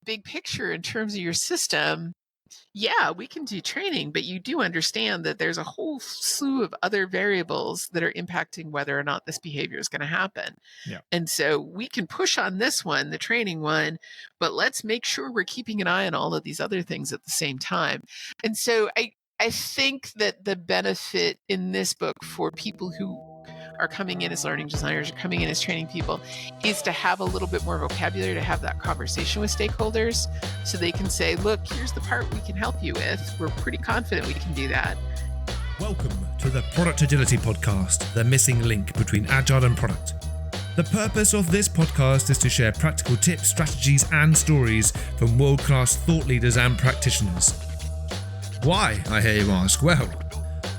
big picture in terms of your system, yeah, we can do training, but you do understand that there's a whole slew of other variables that are impacting whether or not this behavior is going to happen. Yeah. And so we can push on this one, the training one, but let's make sure we're keeping an eye on all of these other things at the same time. And so I think that the benefit in this book for people who are coming in as learning designers or coming in as training people is to have a little bit more vocabulary to have that conversation with stakeholders so they can say, look, here's the part we can help you with. We're pretty confident we can do that. Welcome to the Product Agility Podcast, the missing link between agile and product. The purpose of this podcast is to share practical tips, strategies and stories from world-class thought leaders and practitioners. Why, I hear you ask? Well,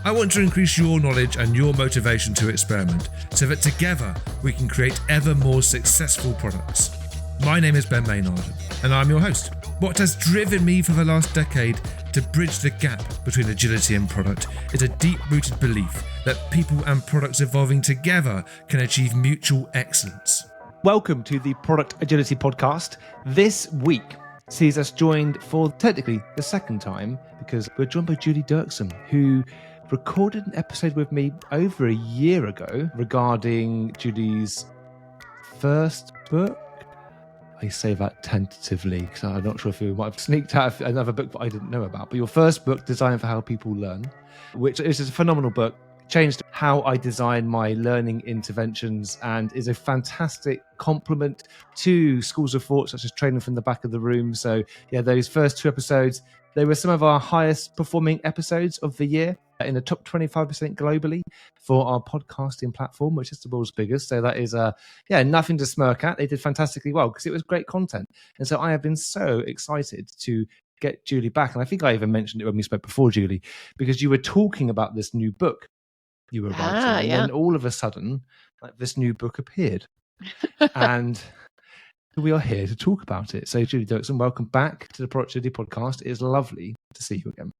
I want to increase your knowledge and your motivation to experiment so that together we can create ever more successful products. My name is Ben Maynard and I'm your host. What has driven me for the last decade to bridge the gap between agility and product is a deep-rooted belief that people and products evolving together can achieve mutual excellence. Welcome to the Product Agility Podcast. This week sees us joined for technically the second time because we're joined by Julie Dirksen, who recorded an episode with me over a year ago regarding Julie's first book. I say that tentatively because I'm not sure if we might have sneaked out another book that I didn't know about. But your first book, Design for How People Learn, which is a phenomenal book, changed how I design my learning interventions and is a fantastic complement to schools of thought, such as Training from the Back of the Room. So yeah, those first two episodes, they were some of our highest performing episodes of the year, in the top 25% globally for our podcasting platform, which is the world's biggest. So that is, nothing to smirk at. They did fantastically well because it was great content. And so I have been so excited to get Julie back. And I think I even mentioned it when we spoke before, Julie, because you were talking about this new book you were writing. And then all of a sudden, this new book appeared. And we are here to talk about it. So Julie Dirksen, welcome back to the Product Agility Podcast. It is lovely to see you again.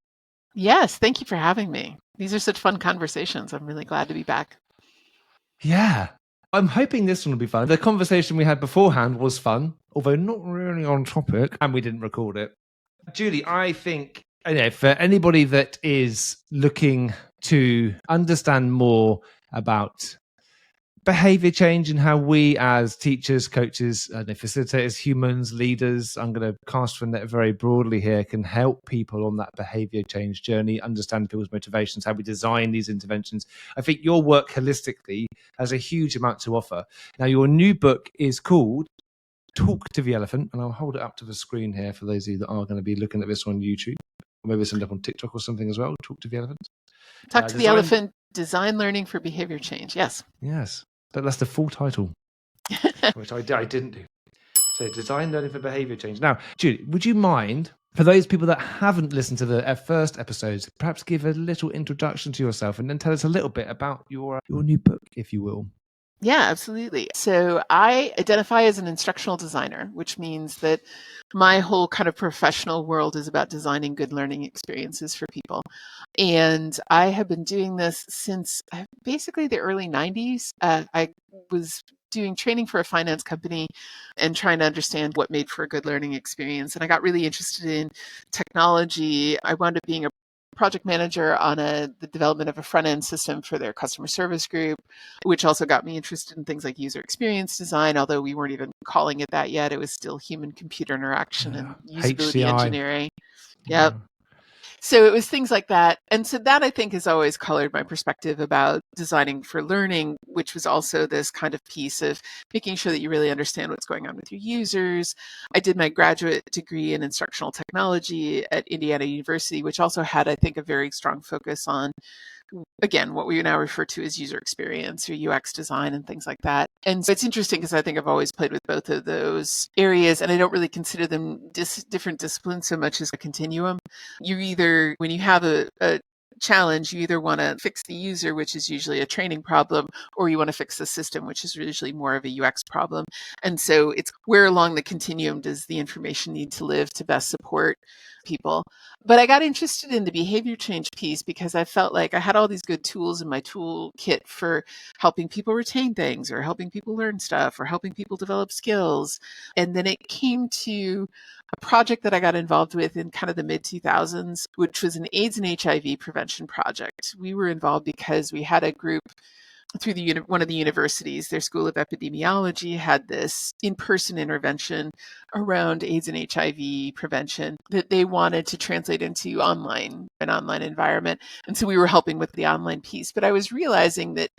Yes, thank you for having me. These are such fun conversations. I'm really glad to be back. Yeah, I'm hoping this one will be fun. The conversation we had beforehand was fun, although not really on topic, and we didn't record it. Julie, I think for anybody that is looking to understand more about behavior change and how we as teachers, coaches, facilitators, humans, leaders, I'm going to cast from that very broadly here, can help people on that behavior change journey, understand people's motivations, how we design these interventions. I think your work holistically has a huge amount to offer. Now, your new book is called Talk to the Elephant, and I'll hold it up to the screen here for those of you that are going to be looking at this on YouTube. Or maybe it's up on TikTok or something as well. Talk to the Elephant. Talk to the Elephant, Design Learning for Behavior Change. Yes. Yes. But that's the full title, which I didn't do. So Design Learning for Behavior Change. Now, Julie, would you mind, for those people that haven't listened to the first episodes, perhaps give a little introduction to yourself and then tell us a little bit about your new book, if you will? Yeah, absolutely. So I identify as an instructional designer, which means that my whole kind of professional world is about designing good learning experiences for people. And I have been doing this since basically the early 90s. I was doing training for a finance company and trying to understand what made for a good learning experience. And I got really interested in technology. I wound up being a project manager on the development of a front-end system for their customer service group, which also got me interested in things like user experience design, although we weren't even calling it that yet. It was still human-computer interaction and usability engineering. Yep. So it was things like that. And so that, I think, has always colored my perspective about designing for learning, which was also this kind of piece of making sure that you really understand what's going on with your users. I did my graduate degree in instructional technology at Indiana University, which also had, I think, a very strong focus on, again, what we now refer to as user experience or UX design and things like that. And so it's interesting because I think I've always played with both of those areas, and I don't really consider them different disciplines so much as a continuum. You either, when you have a challenge, you either want to fix the user, which is usually a training problem, or you want to fix the system, which is usually more of a UX problem. And so it's where along the continuum does the information need to live to best support people. But I got interested in the behavior change piece because I felt like I had all these good tools in my toolkit for helping people retain things or helping people learn stuff or helping people develop skills. And then it came to a project that I got involved with in kind of the mid 2000s, which was an AIDS and HIV prevention project. We were involved because we had a group through one of the universities. Their School of Epidemiology had this in-person intervention around AIDS and HIV prevention that they wanted to translate into an online environment. And so we were helping with the online piece. But I was realizing that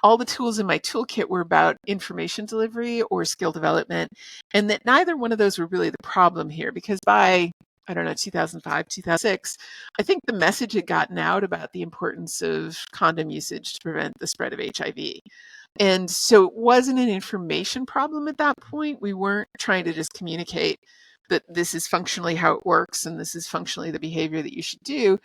all the tools in my toolkit were about information delivery or skill development, and that neither one of those were really the problem here, because by, I don't know, 2005, 2006, I think the message had gotten out about the importance of condom usage to prevent the spread of HIV. And so it wasn't an information problem at that point. We weren't trying to just communicate that this is functionally how it works and this is functionally the behavior that you should do.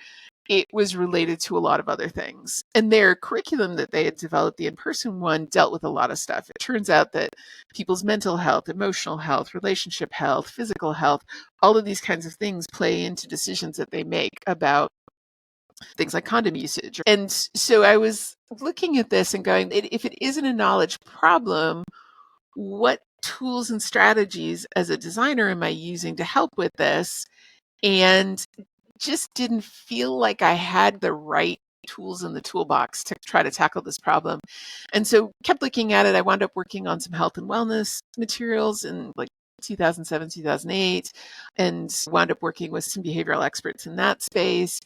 It was related to a lot of other things. And their curriculum that they had developed, the in-person one, dealt with a lot of stuff. It turns out that people's mental health, emotional health, relationship health, physical health, all of these kinds of things play into decisions that they make about things like condom usage. And so I was looking at this and going, if it isn't a knowledge problem, what tools and strategies as a designer am I using to help with this? And just didn't feel like I had the right tools in the toolbox to try to tackle this problem. And so kept looking at it. I wound up working on some health and wellness materials in like 2007, 2008, and wound up working with some behavioral experts in that space.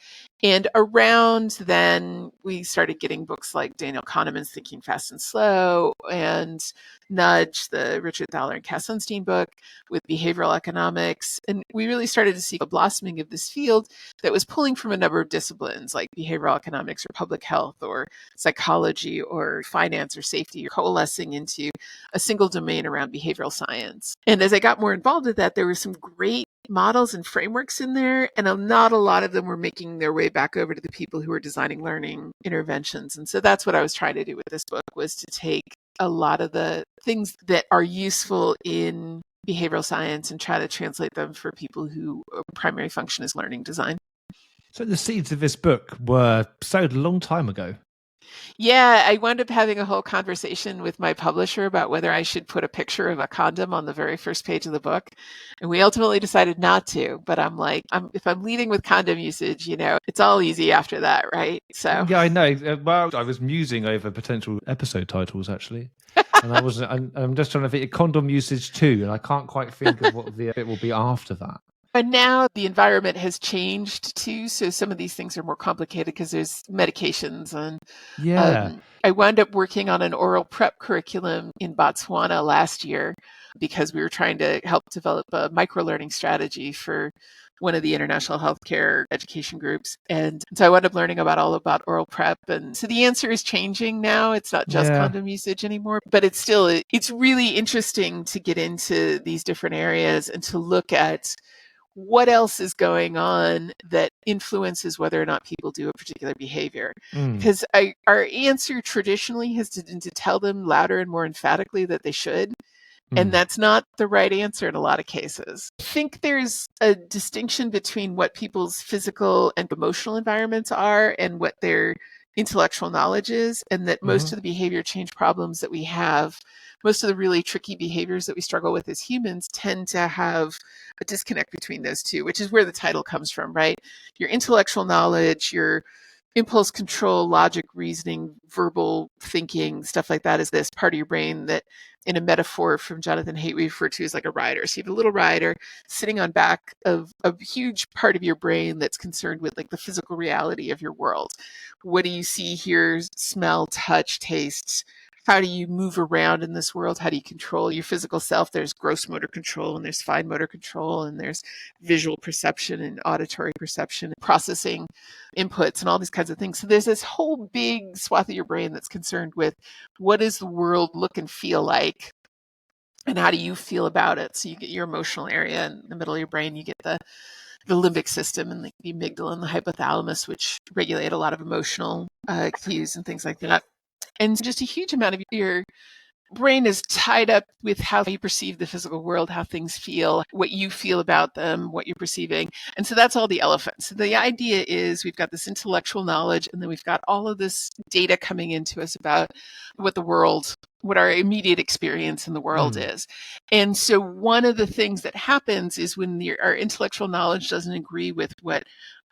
And around then, we started getting books like Daniel Kahneman's Thinking Fast and Slow and Nudge, the Richard Thaler and Cass Sunstein book with behavioral economics. And we really started to see a blossoming of this field that was pulling from a number of disciplines like behavioral economics or public health or psychology or finance or safety, or coalescing into a single domain around behavioral science. And as I got more involved with that, there were some great models and frameworks in there, and not a lot of them were making their way back over to the people who were designing learning interventions. And so that's what I was trying to do with this book, was to take a lot of the things that are useful in behavioral science and try to translate them for people who primary function is learning design. So the seeds of this book were sowed a long time ago. Yeah, I wound up having a whole conversation with my publisher about whether I should put a picture of a condom on the very first page of the book. And we ultimately decided not to. But I'm like, if I'm leading with condom usage, it's all easy after that, right? So Yeah, I know. Well, I was musing over potential episode titles, actually. And I'm just trying to think condom usage too, and I can't quite think of what the bit will be after that. But now the environment has changed too, so some of these things are more complicated because there's medications. And I wound up working on an oral prep curriculum in Botswana last year because we were trying to help develop a micro-learning strategy for one of the international healthcare education groups. And so I wound up learning all about oral prep. And so the answer is changing now. It's not just condom usage anymore, but it's really interesting to get into these different areas and to look at what else is going on that influences whether or not people do a particular behavior. Because our answer traditionally has been to tell them louder and more emphatically that they should. And that's not the right answer in a lot of cases. I think there's a distinction between what people's physical and emotional environments are and what their intellectual knowledge is, and that most of the behavior change problems that we have, most of the really tricky behaviors that we struggle with as humans, tend to have a disconnect between those two, which is where the title comes from, right? Your intellectual knowledge, your impulse control, logic, reasoning, verbal thinking, stuff like that is this part of your brain that, in a metaphor from Jonathan Haidt, we refer to as like a rider. So you have a little rider sitting on back of a huge part of your brain that's concerned with like the physical reality of your world. What do you see, hear, smell, touch, taste? How do you move around in this world? How do you control your physical self? There's gross motor control and there's fine motor control and there's visual perception and auditory perception, processing inputs and all these kinds of things. So there's this whole big swath of your brain that's concerned with what does the world look and feel like and how do you feel about it? So you get your emotional area in the middle of your brain, you get the limbic system and the amygdala and the hypothalamus, which regulate a lot of emotional cues and things like that. And just a huge amount of your brain is tied up with how you perceive the physical world, how things feel, what you feel about them, what you're perceiving. And so that's all the elephants. So the idea is we've got this intellectual knowledge, and then we've got all of this data coming into us about what our immediate experience in the world is. And so one of the things that happens is when our intellectual knowledge doesn't agree with what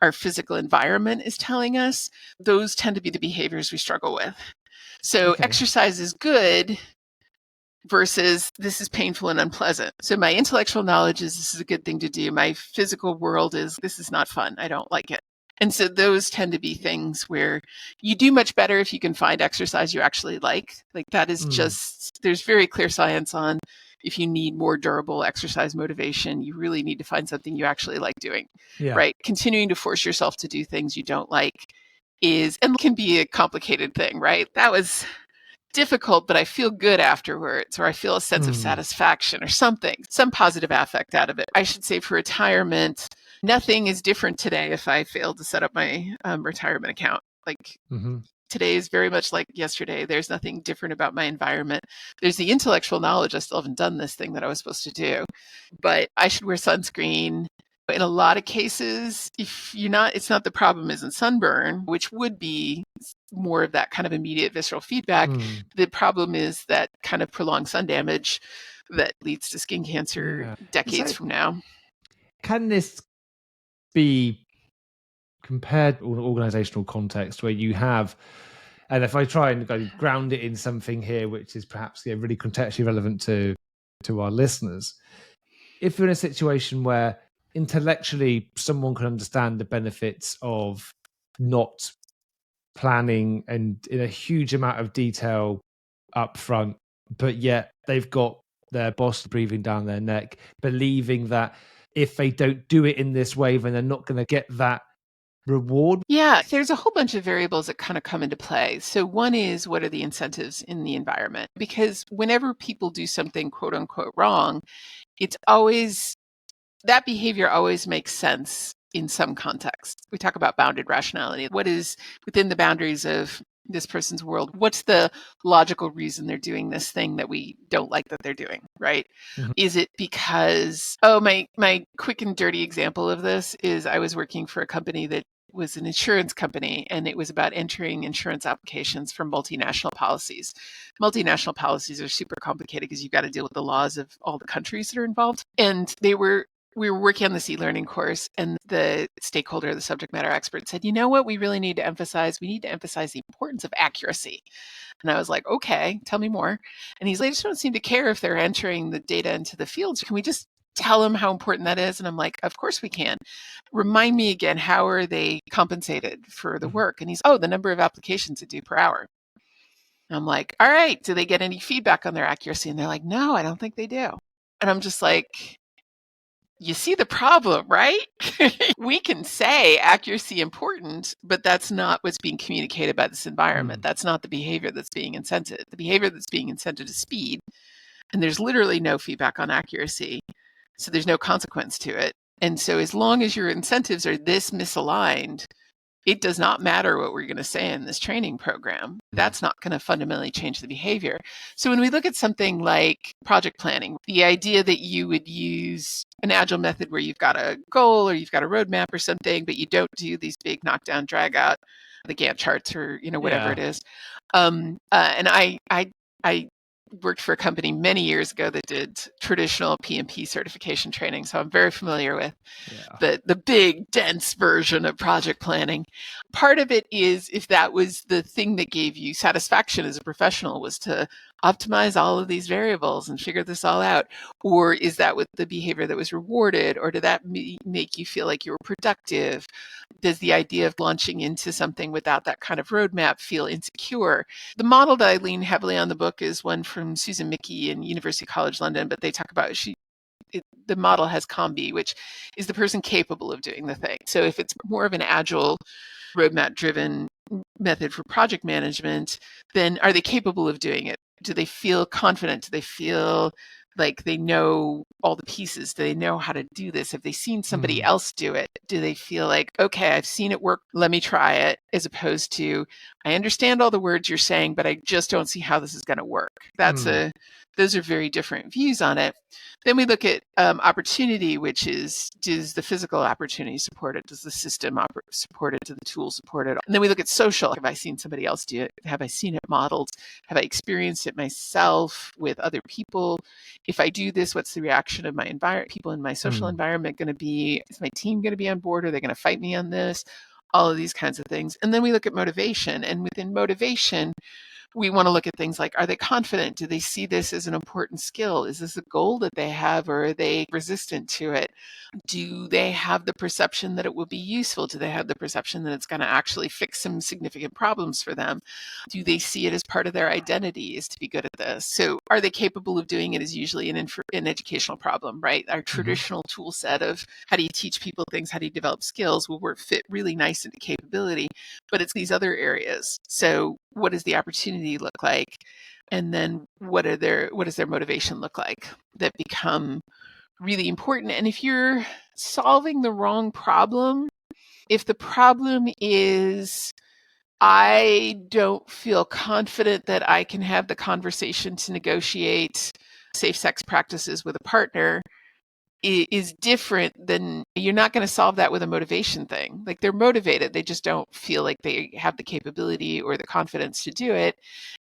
our physical environment is telling us, those tend to be the behaviors we struggle with. So exercise is good versus this is painful and unpleasant. So my intellectual knowledge is this is a good thing to do. My physical world is this is not fun. I don't like it. And so those tend to be things where you do much better if you can find exercise you actually like. Like that is just, there's very clear science on if you need more durable exercise motivation, you really need to find something you actually like doing, right? Continuing to force yourself to do things you don't like and can be a complicated thing, right? That was difficult, but I feel good afterwards, or I feel a sense of satisfaction or something, some positive affect out of it. I should say for retirement, nothing is different today if I failed to set up my retirement account. Like today is very much like yesterday. There's nothing different about my environment. There's the intellectual knowledge. I still haven't done this thing that I was supposed to do, but I should wear sunscreen. In a lot of cases, it's not the problem isn't sunburn, which would be more of that kind of immediate visceral feedback. The problem is that kind of prolonged sun damage that leads to skin cancer decades from now. Can this be compared to an organizational context where you have, and if I try and ground it in something here, which is perhaps really contextually relevant to our listeners, if you're in a situation where intellectually someone can understand the benefits of not planning and in a huge amount of detail up front, but yet they've got their boss breathing down their neck, believing that if they don't do it in this way, then they're not going to get that reward. Yeah, there's a whole bunch of variables that kind of come into play. So one is, what are the incentives in the environment? Because whenever people do something quote unquote wrong, it's always, that behavior always makes sense in some context. We talk about bounded rationality. What is within the boundaries of this person's world? What's the logical reason they're doing this thing that we don't like that they're doing, right? Is it because, my quick and dirty example of this is I was working for a company that was an insurance company, and it was about entering insurance applications for multinational policies. Multinational policies are super complicated because you've got to deal with the laws of all the countries that are involved. And we were working on this e-learning course, and the stakeholder, the subject matter expert, said, you know what we really need to emphasize? We need to emphasize the importance of accuracy. And I was like, okay, tell me more. And he's like, they just don't seem to care if they're entering the data into the fields. Can we just tell them how important that is? And I'm like, of course we can. Remind me again, how are they compensated for the work? And he's, the number of applications they do per hour. And I'm like, all right, do they get any feedback on their accuracy? And they're like, no, I don't think they do. And I'm just like, you see the problem, right? We can say accuracy important, but that's not what's being communicated by this environment. That's not the behavior that's being incented. The behavior that's being incented is speed. And there's literally no feedback on accuracy. So there's no consequence to it. And so as long as your incentives are this misaligned, it does not matter what we're going to say in this training program. That's not going to fundamentally change the behavior. So when we look at something like project planning, the idea that you would use an agile method where you've got a goal or you've got a roadmap or something, but you don't do these big knockdown, drag out, the Gantt charts or whatever it is. And I worked for a company many years ago that did traditional PMP certification training. So I'm very familiar with the big, dense version of project planning. Part of it is, if that was the thing that gave you satisfaction as a professional, was to optimize all of these variables and figure this all out? Or is that with the behavior that was rewarded? Or did that make you feel like you were productive? Does the idea of launching into something without that kind of roadmap feel insecure? The model that I lean heavily on the book is one from Susan Mickey in University College London, but they talk about the model has COMBI, which is the person capable of doing the thing. So if it's more of an agile, roadmap-driven method for project management, then are they capable of doing it? Do they feel confident? Do they feel like they know all the pieces? Do they know how to do this? Have they seen somebody else do it? Do they feel like, okay, I've seen it work, let me try it, as opposed to, I understand all the words you're saying, but I just don't see how this is going to work. Those are very different views on it. Then we look at opportunity, which is, does the physical opportunity support it? Does the system support it? Do the tools support it? And then we look at social. Have I seen somebody else do it? Have I seen it modeled? Have I experienced it myself with other people? If I do this, what's the reaction of my people in my social environment going to be? Is my team going to be on board? Are they going to fight me on this? All of these kinds of things. And then we look at motivation. And within motivation, we want to look at things like, are they confident? Do they see this as an important skill? Is this a goal that they have, or are they resistant to it? Do they have the perception that it will be useful? Do they have the perception that it's going to actually fix some significant problems for them? Do they see it as part of their identity, is to be good at this? So are they capable of doing it is usually an educational problem, right? Our traditional tool set of how do you teach people things, how do you develop skills will fit really nice into capability, but it's these other areas. So what does the opportunity look like? And then what does their motivation look like, that become really important? And if you're solving the wrong problem, if the problem is, I don't feel confident that I can have the conversation to negotiate safe sex practices with a partner, is different than, you're not going to solve that with a motivation thing. Like, they're motivated, they just don't feel like they have the capability or the confidence to do it.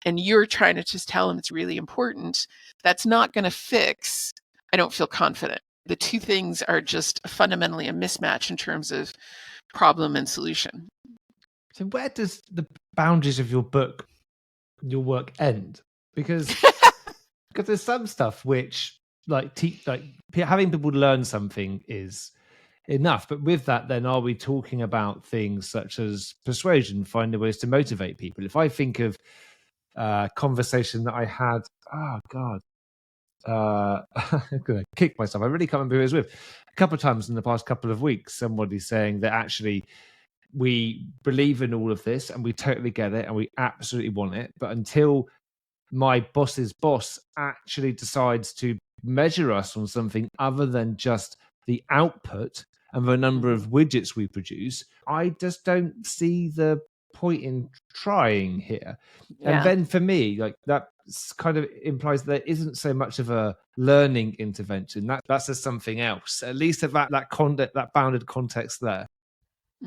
And you're trying to just tell them it's really important. That's not going to fix, I don't feel confident. The two things are just fundamentally a mismatch in terms of problem and solution. So where does the boundaries of your work end? Because there's some stuff which, like having people learn something is enough, but with that, then are we talking about things such as persuasion, finding ways to motivate people? If I think of a conversation that I had, I'm gonna kick myself, I really can't remember who it was with, a couple of times in the past couple of weeks, somebody saying that actually we believe in all of this and we totally get it and we absolutely want it, but until my boss's boss actually decides to measure us on something other than just the output and the number of widgets we produce, I just don't see the point in trying here. Yeah. And then for me, like, that kind of implies there isn't so much of a learning intervention. That's just something else, at least of that bounded context there.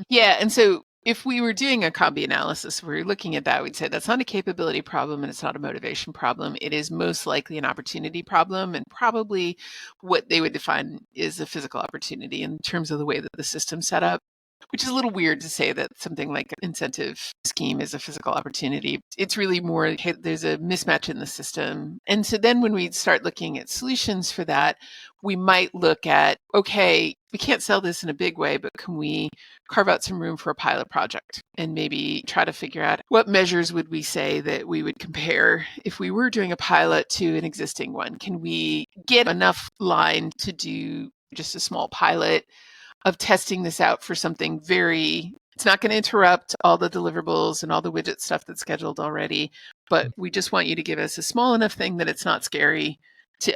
Yeah. And so if we were doing a combi analysis, we were looking at that, we'd say that's not a capability problem and it's not a motivation problem. It is most likely an opportunity problem, and probably what they would define is a physical opportunity in terms of the way that the system's set up, which is a little weird to say that something like an incentive scheme is a physical opportunity. It's really more, hey, there's a mismatch in the system. And so then when we start looking at solutions for that, we might look at, okay, we can't sell this in a big way, but can we carve out some room for a pilot project and maybe try to figure out what measures would we say that we would compare if we were doing a pilot to an existing one? Can we get enough line to do just a small pilot of testing this out for something it's not going to interrupt all the deliverables and all the widget stuff that's scheduled already, but we just want you to give us a small enough thing that it's not scary to,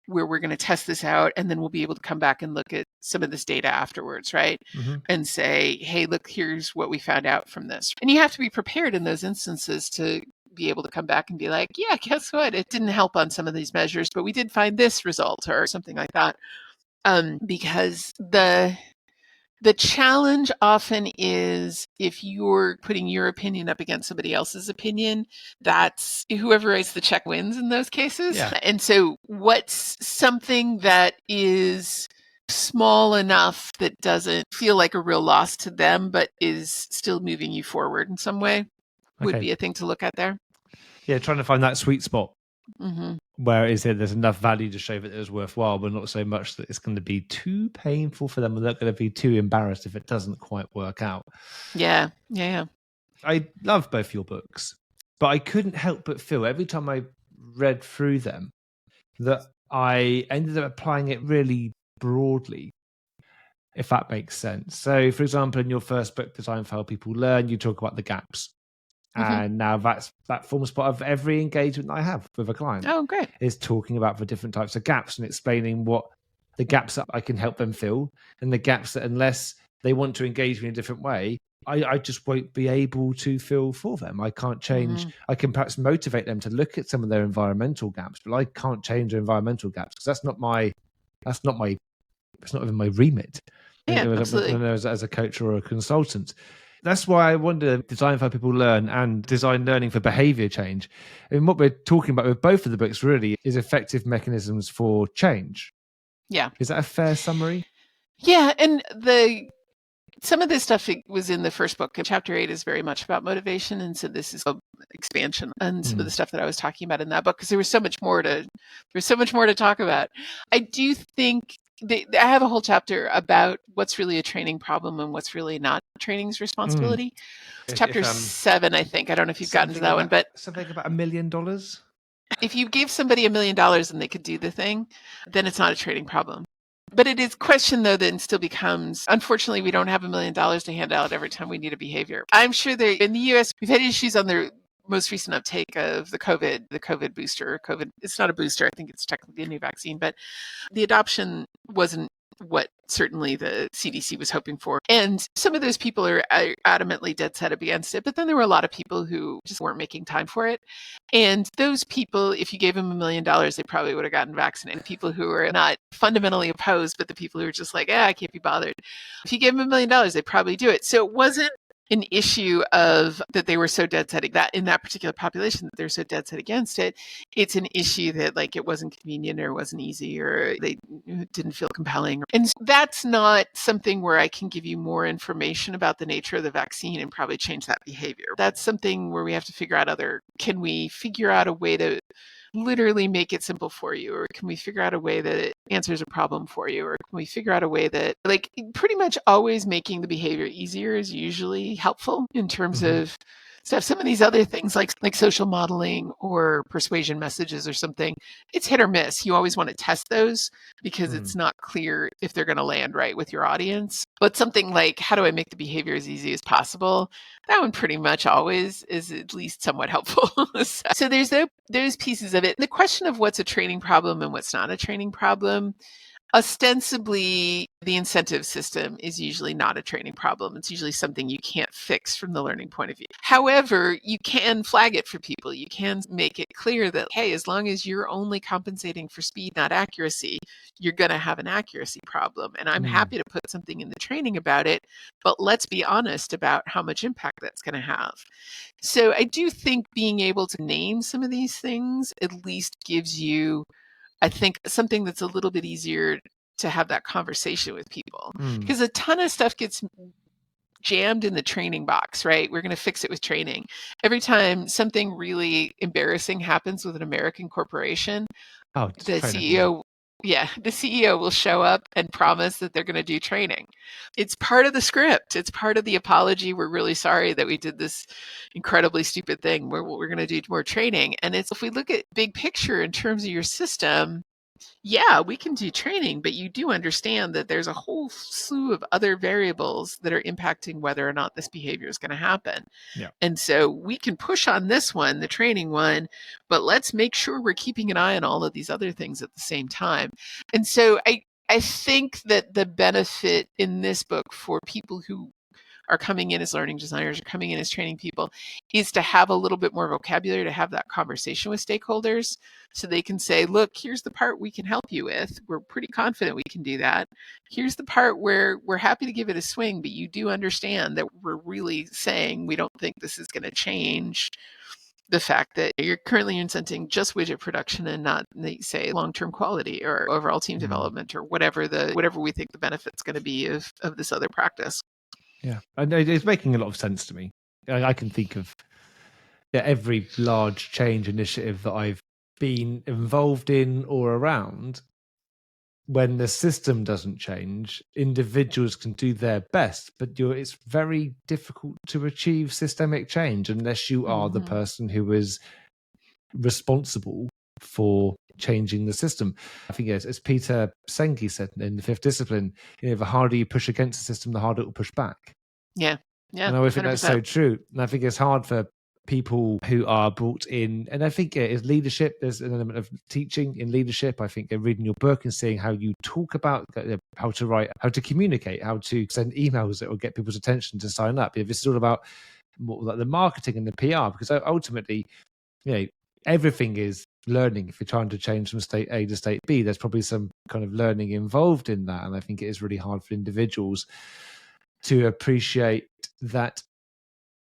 where we're going to test this out, and then we'll be able to come back and look at some of this data afterwards, right? And say, hey, look, here's what we found out from this. And you have to be prepared in those instances to be able to come back and be like, yeah, guess what? It didn't help on some of these measures, but we did find this result or something like that. Because the challenge often is, if you're putting your opinion up against somebody else's opinion, that's whoever writes the check wins in those cases. Yeah. And so what's something that is small enough that doesn't feel like a real loss to them, but is still moving you forward in some way, would be a thing to look at there. Yeah, trying to find that sweet spot. Where is it? There's enough value to show that it was worthwhile, but not so much that it's going to be too painful for them, and they're not going to be too embarrassed if it doesn't quite work out. Yeah. I love both your books, but I couldn't help but feel every time I read through them that I ended up applying it really broadly, if that makes sense. So, for example, in your first book, Design for How People Learn, you talk about the gaps. And now that forms part of every engagement I have with a client. Oh, great. Is talking about the different types of gaps and explaining what the gaps that I can help them fill, and the gaps that unless they want to engage me in a different way, I just won't be able to fill for them. I can't change. I can perhaps motivate them to look at some of their environmental gaps, but I can't change their environmental gaps because that's not even my remit. Yeah, absolutely. As a coach or a consultant. That's why I wonder design for how people learn and design learning for behavior change. And what we're talking about with both of the books really is effective mechanisms for change. Yeah. Is that a fair summary? Yeah. And some of this stuff was in the first book. Chapter 8 is very much about motivation. And so this is an expansion on some of the stuff that I was talking about in that book, because there was so much more to talk about. I do think I have a whole chapter about what's really a training problem and what's really not training's responsibility. It's chapter 7, I think. I don't know if you've gotten to that one, but something about $1 million. If you gave somebody $1 million and they could do the thing, then it's not a training problem. But it is a question, though, that still becomes, unfortunately, we don't have $1 million to hand out every time we need a behavior. I'm sure that in the US, we've had issues on the most recent uptake of the COVID booster. It's not a booster. I think it's technically a new vaccine, but the adoption wasn't what certainly the CDC was hoping for. And some of those people are adamantly dead set against it. But then there were a lot of people who just weren't making time for it. And those people, if you gave them $1 million, they probably would have gotten vaccinated. People who are not fundamentally opposed, but the people who are just like, I can't be bothered. If you gave them $1 million, they'd probably do it. So it wasn't an issue of that they were so dead set that in that particular population that they're so dead set against it. It's an issue that like it wasn't convenient or it wasn't easy or they didn't feel compelling. And that's not something where I can give you more information about the nature of the vaccine and probably change that behavior. That's something where we have to figure out can we figure out a way to literally make it simple for you, or can we figure out a way that it answers a problem for you, or can we figure out a way that like pretty much always making the behavior easier is usually helpful in terms of stuff. Some of these other things like social modeling or persuasion messages or something, it's hit or miss. You always want to test those because it's not clear if they're going to land right with your audience. But something like, how do I make the behavior as easy as possible? That one pretty much always is at least somewhat helpful. So there's those pieces of it. The question of what's a training problem and what's not a training problem, ostensibly, the incentive system is usually not a training problem. It's usually something you can't fix from the learning point of view. However, you can flag it for people. You can make it clear that, hey, as long as you're only compensating for speed, not accuracy, you're going to have an accuracy problem. And I'm happy to put something in the training about it, but let's be honest about how much impact that's going to have. So I do think being able to name some of these things at least gives you, I think, something that's a little bit easier to have that conversation with people, because a ton of stuff gets jammed in the training box, right? We're going to fix it with training. Every time something really embarrassing happens with an American corporation, the CEO will show up and promise that they're going to do training. It's part of the script. It's part of the apology. We're really sorry that we did this incredibly stupid thing. We're going to do more training. And if we look at big picture in terms of your system, yeah, we can do training, but you do understand that there's a whole slew of other variables that are impacting whether or not this behavior is going to happen. Yeah. And so we can push on this one, the training one, but let's make sure we're keeping an eye on all of these other things at the same time. And so I think that the benefit in this book for people who are coming in as learning designers or coming in as training people is to have a little bit more vocabulary, to have that conversation with stakeholders so they can say, look, here's the part we can help you with. We're pretty confident we can do that. Here's the part where we're happy to give it a swing, but you do understand that we're really saying we don't think this is going to change the fact that you're currently incenting just widget production and not, say, long-term quality or overall team development or whatever we think the benefit's going to be of this other practice. Yeah, and it's making a lot of sense to me. I can think of every large change initiative that I've been involved in or around. When the system doesn't change, individuals can do their best, but it's very difficult to achieve systemic change unless you are the person who is responsible for changing the system. I think as Peter Senge said in The Fifth Discipline, the harder you push against the system, the harder it will push back. Yeah. And I think that's so true. And I think it's hard for people who are brought in, and I think it is leadership. There's an element of teaching in leadership. I think reading your book and seeing how you talk about how to write, how to communicate, how to send emails that will get people's attention to sign up. If it's all about more like the marketing and the PR, because ultimately, everything is learning. If you're trying to change from state A to state B, there's probably some kind of learning involved in that. And I think it is really hard for individuals to appreciate that.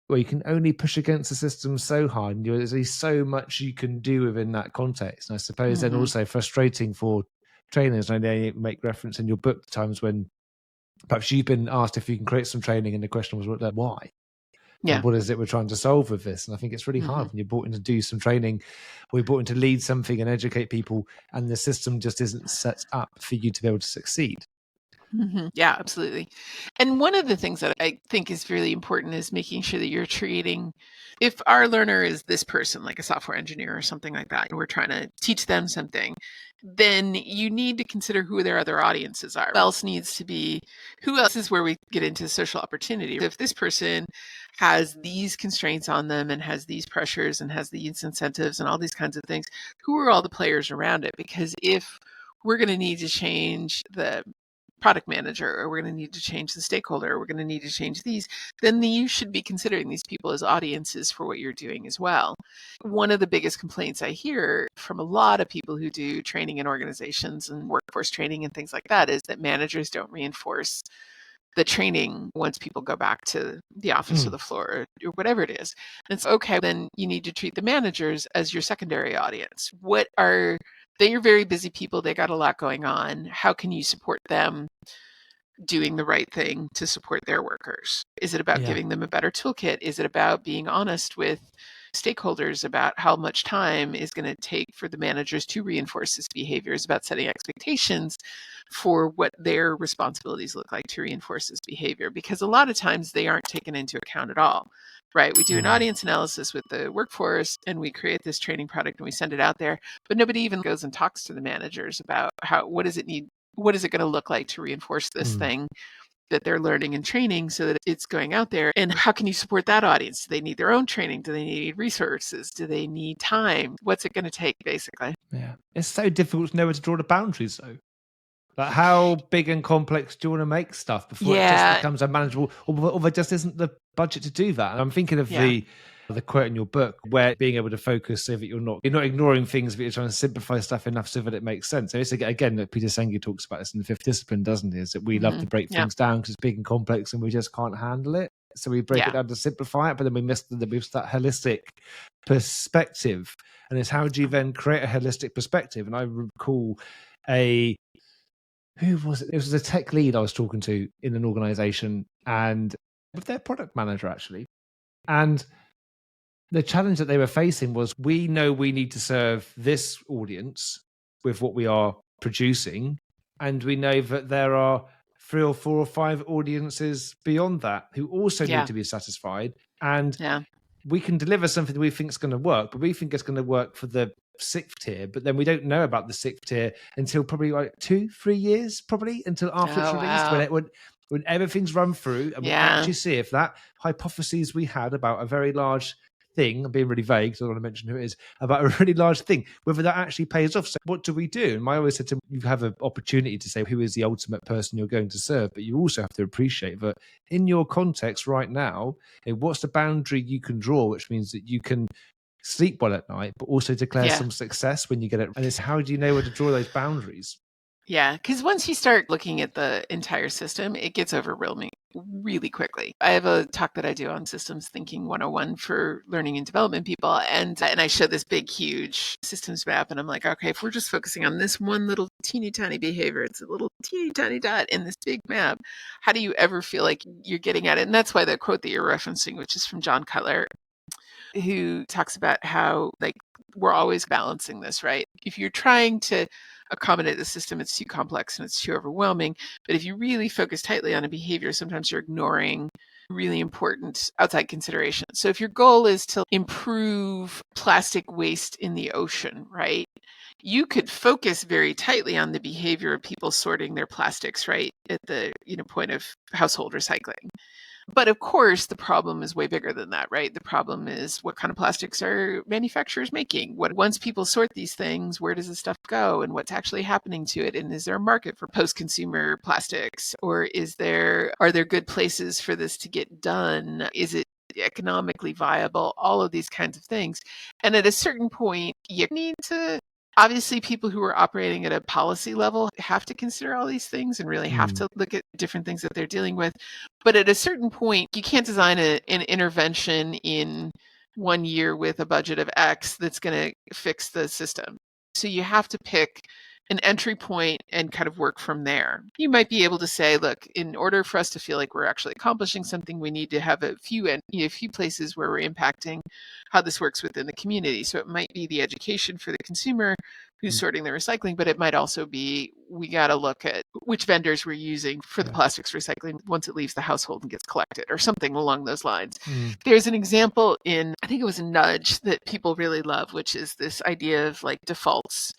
Well, you can only push against the system so hard, and there's only so much you can do within that context. And I suppose then also frustrating for trainers. And I know you make reference in your book to times when perhaps you've been asked if you can create some training, and the question was, why? Yeah. And what is it we're trying to solve with this? And I think it's really hard when you're brought in to do some training, or you're brought in to lead something and educate people, and the system just isn't set up for you to be able to succeed. Yeah, absolutely. And one of the things that I think is really important is making sure that you're treating, if our learner is this person, like a software engineer or something like that, and we're trying to teach them something, then you need to consider who their other audiences are. Who else is where we get into social opportunity. If this person has these constraints on them and has these pressures and has these incentives and all these kinds of things, who are all the players around it? Because if we're going to need to change the product manager, or we're going to need to change the stakeholder, or we're going to need to change these, then you should be considering these people as audiences for what you're doing as well. One of the biggest complaints I hear from a lot of people who do training in organizations and workforce training and things like that is that managers don't reinforce the training once people go back to the office or the floor or whatever it is. And it's okay, then you need to treat the managers as your secondary audience. They are very busy people. They got a lot going on. How can you support them doing the right thing to support their workers? Is it about giving them a better toolkit? Is it about being honest with stakeholders about how much time is going to take for the managers to reinforce this behavior? Is about setting expectations for what their responsibilities look like to reinforce this behavior? Because a lot of times they aren't taken into account at all. Right. We do an audience analysis with the workforce and we create this training product and we send it out there, but nobody even goes and talks to the managers about what does it need? What is it going to look like to reinforce this thing that they're learning and training so that it's going out there? And how can you support that audience? Do they need their own training? Do they need resources? Do they need time? What's it going to take, basically? Yeah. It's so difficult to know where to draw the boundaries, though. Like, how big and complex do you want to make stuff before it just becomes unmanageable, or there just isn't the budget to do that? And I'm thinking of the quote in your book where being able to focus so that you're not ignoring things, but you're trying to simplify stuff enough so that it makes sense. So it's again that Peter Senge talks about this in the Fifth Discipline, doesn't he? Is that we love to break things down because it's big and complex and we just can't handle it. So we break it down to simplify it, but then we miss that holistic perspective. And it's how do you then create a holistic perspective? And I recall who was it? It was a tech lead I was talking to in an organization, and with their product manager, actually. And the challenge that they were facing was, we know we need to serve this audience with what we are producing. And we know that there are 3 or 4 or 5 audiences beyond that who also need to be satisfied. And we can deliver something that we think is going to work, but we think it's going to work for the 6th tier, but then we don't know about the 6th tier until probably like 2-3 years, probably until after it's released, when everything's run through and we actually see if that hypothesis we had about a very large thing, I'm being really vague, so I don't want to mention who it is, about a really large thing, whether that actually pays off. So what do we do? And I always said to them, you have an opportunity to say who is the ultimate person you're going to serve, but you also have to appreciate that in your context right now, what's the boundary you can draw, which means that you can sleep well at night, but also declare some success when you get it. And it's how do you know where to draw those boundaries? Yeah, because once you start looking at the entire system, it gets overwhelming really quickly. I have a talk that I do on systems thinking 101 for learning and development people. And I show this big, huge systems map. And I'm like, okay, if we're just focusing on this one little teeny tiny behavior, it's a little teeny tiny dot in this big map. How do you ever feel like you're getting at it? And that's why the quote that you're referencing, which is from John Cutler, who talks about how we're always balancing this, right? If you're trying to accommodate the system, it's too complex and it's too overwhelming. But if you really focus tightly on a behavior, sometimes you're ignoring really important outside considerations. So if your goal is to improve plastic waste in the ocean, right? You could focus very tightly on the behavior of people sorting their plastics, right, at the point of household recycling. But of course, the problem is way bigger than that, right? The problem is what kind of plastics are manufacturers making? Once people sort these things, where does this stuff go and what's actually happening to it? And is there a market for post-consumer plastics? Or are there good places for this to get done? Is it economically viable? All of these kinds of things. And at a certain point, you need to obviously, people who are operating at a policy level have to consider all these things and really have to look at different things that they're dealing with. But at a certain point, you can't design an intervention in 1 year with a budget of X that's going to fix the system. So you have to pick an entry point and kind of work from there. You might be able to say, look, in order for us to feel like we're actually accomplishing something, we need to have a few places where we're impacting how this works within the community. So it might be the education for the consumer who's sorting the recycling, but it might also be, we got to look at which vendors we're using for the plastics recycling once it leaves the household and gets collected, or something along those lines. There's an example in, I think it was a Nudge, that people really love, which is this idea of like defaults.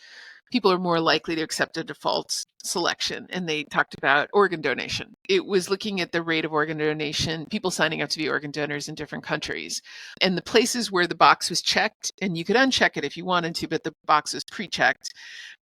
People are more likely to accept a default selection. And they talked about organ donation. It was looking at the rate of organ donation, people signing up to be organ donors in different countries. And the places where the box was checked, and you could uncheck it if you wanted to, but the box was pre-checked,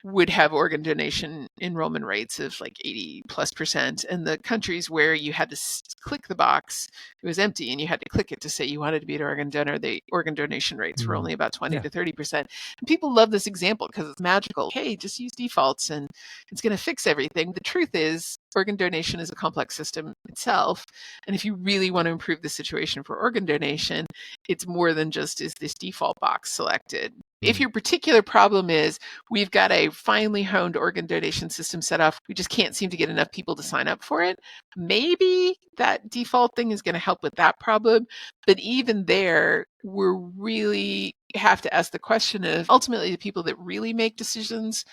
would have organ donation enrollment rates of like 80+%. And the countries where you had to click the box, it was empty and you had to click it to say you wanted to be an organ donor, the organ donation rates were only about 20 to 30%. And people love this example because it's magical. Hey, just use defaults and it's going to fix everything. The truth is, organ donation is a complex system itself. And if you really want to improve the situation for organ donation, it's more than just, is this default box selected? If your particular problem is, we've got a finely honed organ donation system set up, we just can't seem to get enough people to sign up for it, maybe that default thing is going to help with that problem. But even there, we're really have to ask the question of, ultimately, the people that really make decisions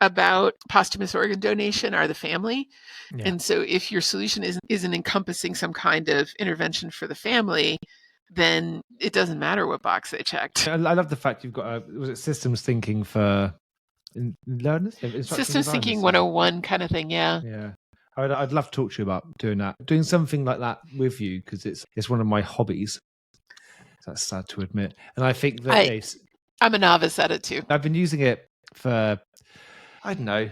about posthumous organ donation are the family. And so if your solution isn't encompassing some kind of intervention for the family, then it doesn't matter what box they checked. I love the fact you've got was it systems thinking for learners? Systems thinking 101 kind of thing, yeah. Yeah. I'd love to talk to you about doing something like that with you, because it's one of my hobbies. That's sad to admit. And I think that I'm a novice at it too. I've been using it for, I don't know,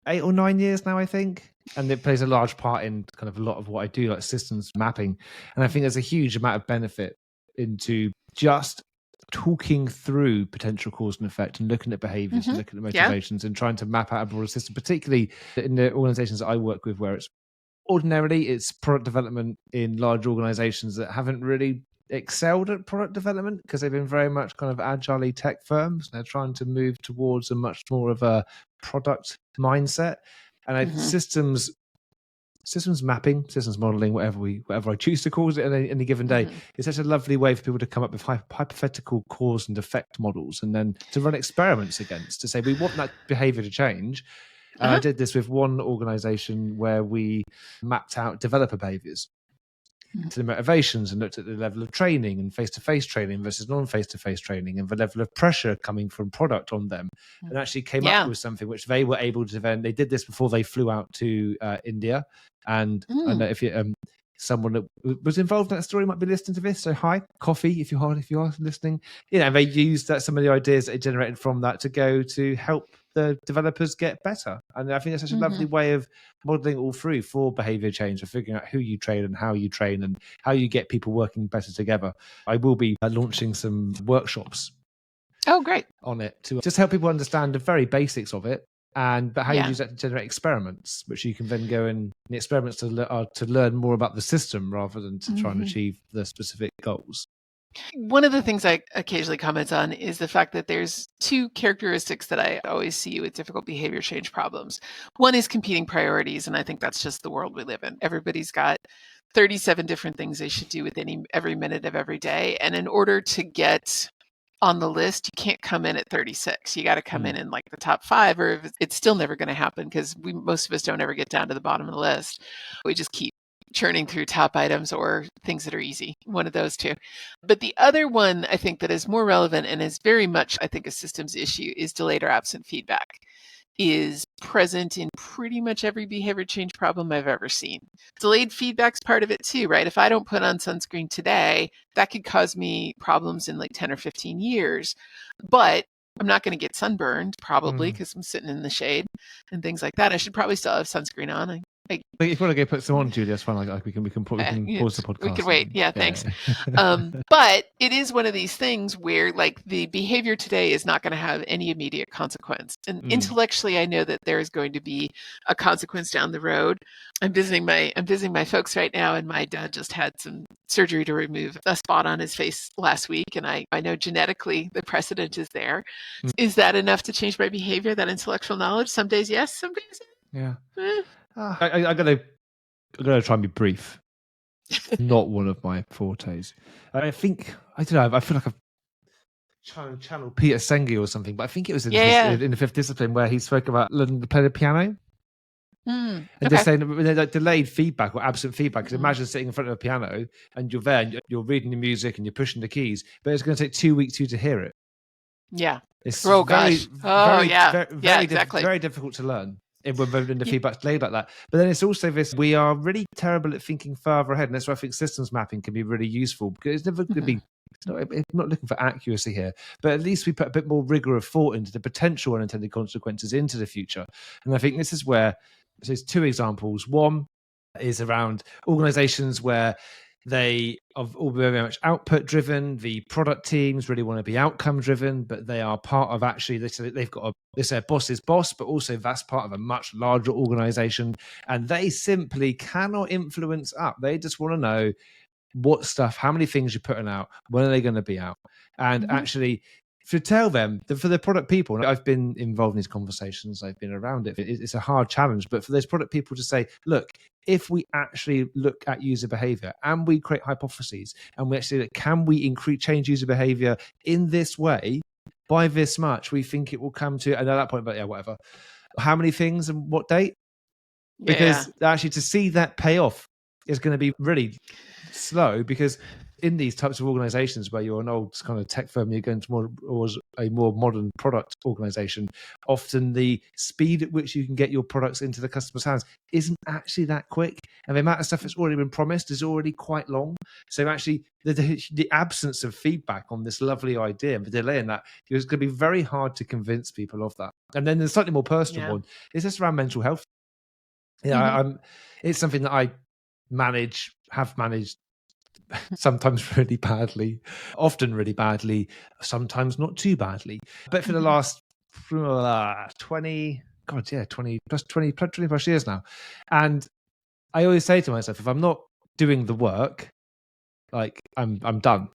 8 or 9 years now, I think. And it plays a large part in kind of a lot of what I do, like systems mapping. And I think there's a huge amount of benefit into just talking through potential cause and effect and looking at behaviors and looking at motivations and trying to map out a broader system, particularly in the organizations that I work with, where it's product development in large organizations that haven't really excelled at product development because they've been very much kind of agile tech firms. They're trying to move towards a much more of a product mindset. And systems mapping, systems modeling, whatever I choose to call it in any given day, is such a lovely way for people to come up with hypothetical cause and effect models, and then to run experiments against, to say we want that behavior to change. And I did this with one organization where we mapped out developer behaviors to the motivations and looked at the level of training and face-to-face training versus non-face-to-face training and the level of pressure coming from product on them, and actually came up with something which they were able to then. They did this before they flew out to India, and I know if you someone that was involved in that story might be listening to this, so hi, coffee if you are listening. And they used some of the ideas that they generated from that to go to help the developers get better. And I think that's such a lovely way of modeling all through for behavior change, for figuring out who you train and how you train and how you get people working better together. I will be launching some workshops on it to just help people understand the very basics of it, but how you use that to generate experiments, which you can then go in the experiments to learn more about the system rather than to try and achieve the specific goals. One of the things I occasionally comment on is the fact that there's two characteristics that I always see with difficult behavior change problems. One is competing priorities, and I think that's just the world we live in. Everybody's got 37 different things they should do with every minute of every day. And in order to get on the list, you can't come in at 36. You got to come in like the top 5, or it's still never going to happen because most of us don't ever get down to the bottom of the list. We just keep churning through top items or things that are easy, one of those two. But the other one I think that is more relevant and is very much, I think, a systems issue is delayed or absent feedback. is present in pretty much every behavior change problem I've ever seen. Delayed feedback's part of it too, right? If I don't put on sunscreen today, that could cause me problems in like 10 or 15 years. But I'm not going to get sunburned probably because I'm sitting in the shade and things like that. I should probably still have sunscreen on. If you want to go put some on, Julie, that's fine. Like we can pause the podcast. We could wait. Yeah, thanks. But it is one of these things where like the behavior today is not going to have any immediate consequence. And intellectually, I know that there is going to be a consequence down the road. I'm visiting my folks right now, and my dad just had some surgery to remove a spot on his face last week. And I know genetically the precedent is there. Is that enough to change my behavior, that intellectual knowledge? Some days yes, some days yeah. I'm gonna try and be brief. Not one of my fortes. I think I don't know. I feel like I've channeled Peter Senge or something, but I think it was in the Fifth Discipline where he spoke about learning to play the piano. And just saying like delayed feedback or absent feedback. Because imagine sitting in front of a piano and you're there and you're reading the music and you're pushing the keys, but it's going to take 2 weeks for you to hear it. Yeah. It's exactly. Very difficult to learn. When the feedback's delayed like that. But then it's also this, we are really terrible at thinking further ahead. And that's why I think systems mapping can be really useful, because it's never going to be, it's not looking for accuracy here, but at least we put a bit more rigor of thought into the potential unintended consequences into the future. And I think this is where, so there's two examples. One is around organizations where they are all very much output driven. The product teams really want to be outcome driven, but they are part of actually, they've got their boss's boss, but also that's part of a much larger organization. And they simply cannot influence up. They just want to know what stuff, how many things you're putting out, when are they going to be out? And actually, to tell them, for the product people, I've been involved in these conversations, I've been around it, it's a hard challenge, but for those product people to say, look, if we actually look at user behavior and we create hypotheses and we actually, can we change user behavior in this way by this much, we think it will come to, and at that point, but yeah, whatever. How many things and what date? Because actually to see that pay off is going to be really slow, because in these types of organizations where you're an old kind of tech firm, you're going towards a more modern product organization, often the speed at which you can get your products into the customer's hands isn't actually that quick. And the amount of stuff that's already been promised is already quite long. So actually the absence of feedback on this lovely idea and the delay in that is going to be very hard to convince people of that. And then there's slightly more personal one. Is this around mental health? It's something that I have managed sometimes really badly, often really badly, sometimes not too badly. But for the last 20 plus years now. And I always say to myself, if I'm not doing the work, like I'm done.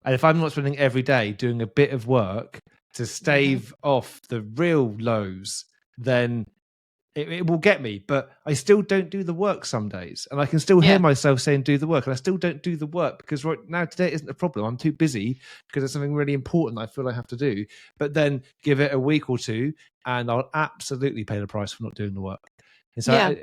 And if I'm not spending every day doing a bit of work to stave off the real lows, then it will get me, but I still don't do the work some days. And I can still hear myself saying, do the work. And I still don't do the work because right now, today isn't a problem. I'm too busy because there's something really important I feel I have to do. But then give it a week or two and I'll absolutely pay the price for not doing the work. And so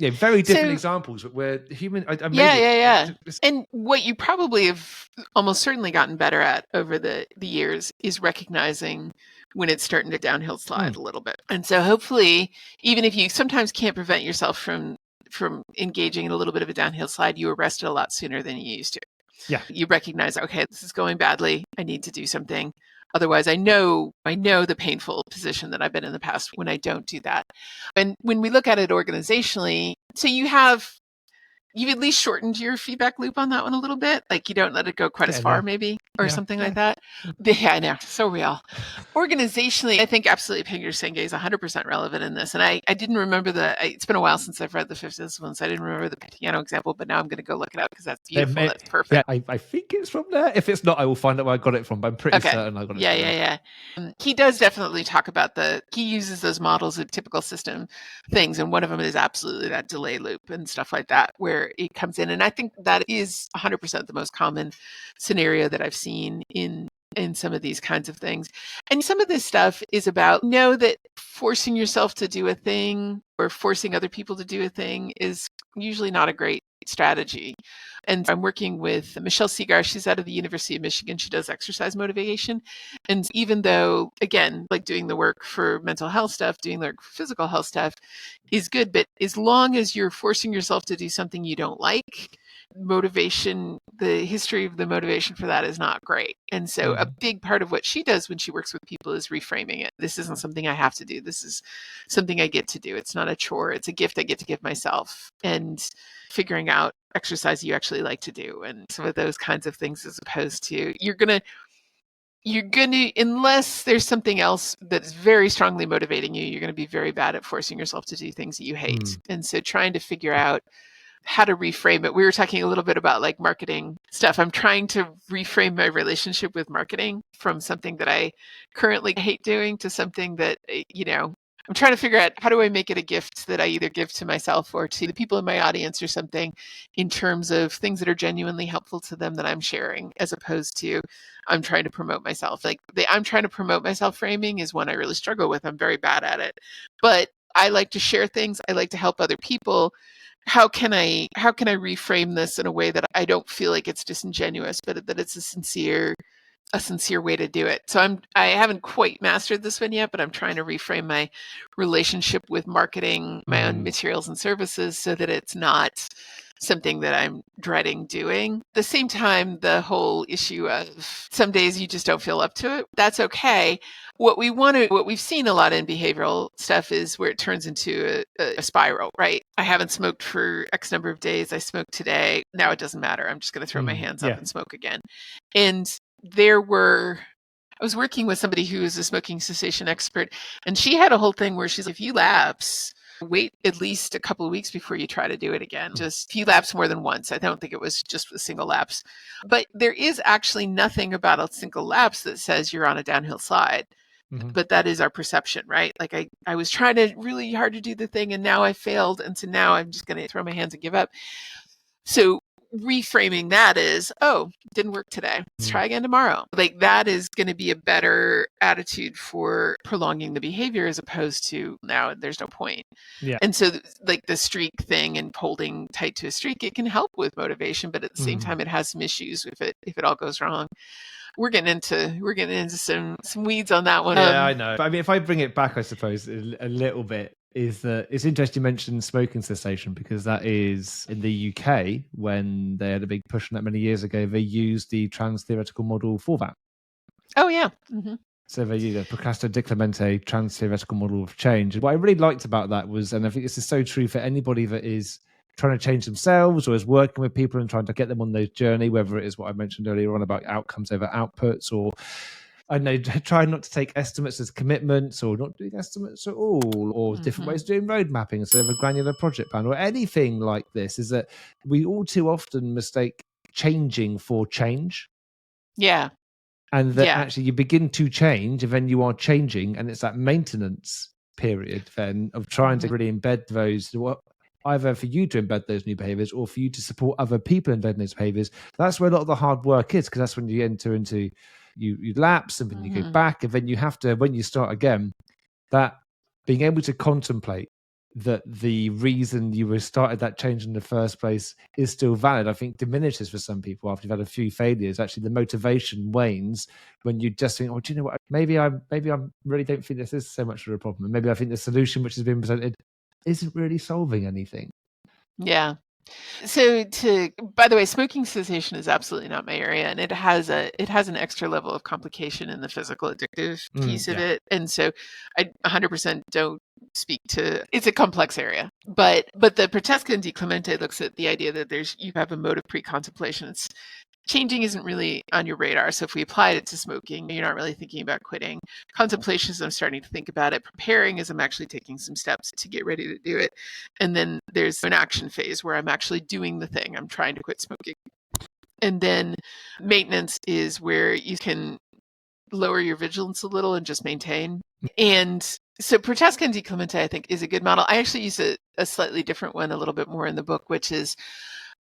very different examples, but we're human. And what you probably have almost certainly gotten better at over the years is recognizing when it's starting to downhill slide a little bit. And so hopefully, even if you sometimes can't prevent yourself from engaging in a little bit of a downhill slide, you arrest it a lot sooner than you used to. Yeah. You recognize, okay, this is going badly. I need to do something. Otherwise, I know the painful position that I've been in the past when I don't do that. And when we look at it organizationally, so you've at least shortened your feedback loop on that one a little bit. Like you don't let it go quite as far, maybe, or something like that. Yeah, I know. So real. Organizationally, I think absolutely Peter Senge is 100% relevant in this. And I didn't remember it's been a while since I've read the Fifth Discipline, so I didn't remember the piano example, but now I'm going to go look it up because that's beautiful. That's perfect. Yeah, I think it's from there. If it's not, I will find out where I got it from, but I'm pretty certain I got it from there. He does definitely talk about he uses those models of typical system things. And one of them is absolutely that delay loop and stuff like that, where it comes in. And I think that is 100% the most common scenario that I've seen in some of these kinds of things. And some of this stuff is about that forcing yourself to do a thing or forcing other people to do a thing is usually not a great strategy. And I'm working with Michelle Segar. She's out of the University of Michigan. She does exercise motivation. And even though, again, like doing the work for mental health stuff, doing the work for physical health stuff is good, but as long as you're forcing yourself to do something you don't like, motivation, the history of the motivation for that is not great. And so a big part of what she does when she works with people is reframing it. This isn't something I have to do. This is something I get to do. It's not a chore. It's a gift I get to give myself. And figuring out exercise you actually like to do and some of those kinds of things, as opposed to you're gonna unless there's something else that's very strongly motivating you, you're going to be very bad at forcing yourself to do things that you hate. And so trying to figure out how to reframe it. We were talking a little bit about like marketing stuff. I'm trying to reframe my relationship with marketing from something that I currently hate doing to something that, I'm trying to figure out how do I make it a gift that I either give to myself or to the people in my audience or something, in terms of things that are genuinely helpful to them that I'm sharing, as opposed to I'm trying to promote myself. Like I'm trying to promote myself framing is one I really struggle with. I'm very bad at it, but I like to share things. I like to help other people. How can I reframe this in a way that I don't feel like it's disingenuous, but that it's a sincere way to do it? So I haven't quite mastered this one yet, but I'm trying to reframe my relationship with marketing my own materials and services so that it's not something that I'm dreading doing. At the same time, the whole issue of some days you just don't feel up to it. That's okay. What we've seen a lot in behavioral stuff is where it turns into a spiral, right? I haven't smoked for X number of days. I smoked today. Now it doesn't matter. I'm just going to throw my hands up and smoke again. And I was working with somebody who is a smoking cessation expert, and she had a whole thing where she's like, if you lapse, wait at least a couple of weeks before you try to do it again. Just if you lapse more than once. I don't think it was just a single lapse. But there is actually nothing about a single lapse that says you're on a downhill slide. But that is our perception, right? Like I was trying to really hard to do the thing and now I failed. And so now I'm just going to throw my hands and give up. So reframing that is, didn't work today. Let's try again tomorrow. Like that is going to be a better attitude for prolonging the behavior, as opposed to now there's no point. Yeah. And so like the streak thing and holding tight to a streak, it can help with motivation, but at the same time, it has some issues if it all goes wrong. We're getting into some weeds on that one. Yeah, I know. But I mean, if I bring it back, I suppose a little bit, is that it's interesting you mentioned smoking cessation, because that is in the UK, when they had a big push on that many years ago, they used the trans theoretical model for that. Oh yeah. So they used a Procrastio di Clemente trans theoretical model of change. And what I really liked about that was, and I think this is so true for anybody that is trying to change themselves or is working with people and trying to get them on their journey, whether it is what I mentioned earlier on about outcomes over outputs, or I know trying not to take estimates as commitments, or not doing estimates at all, or different ways of doing road mapping instead of a granular project plan, or anything like this, is that we all too often mistake changing for change. Yeah. And that actually you begin to change and then you are changing, and it's that maintenance period then of trying to really embed those, either for you to embed those new behaviors or for you to support other people embedding those behaviors. That's where a lot of the hard work is, because that's when you enter into, you lapse and then you go back, and then you have to, when you start again, that being able to contemplate that the reason you were started that change in the first place is still valid, I think diminishes for some people after you've had a few failures. Actually, the motivation wanes when you just think, do you know what? Maybe I really don't think this is so much of a problem. And maybe I think the solution which has been presented isn't really solving anything. Yeah. So by the way, smoking cessation is absolutely not my area, and it has an extra level of complication in the physical addictive piece of it. And so I 100% don't speak to, it's a complex area, but the Protesca di Clemente looks at the idea that you have a mode of pre-contemplation. Changing isn't really on your radar. So if we applied it to smoking, you're not really thinking about quitting. Contemplation is I'm starting to think about it. Preparing is I'm actually taking some steps to get ready to do it. And then there's an action phase where I'm actually doing the thing. I'm trying to quit smoking. And then maintenance is where you can lower your vigilance a little and just maintain. And so Protesca di Clemente, I think, is a good model. I actually use a slightly different one a little bit more in the book, which is,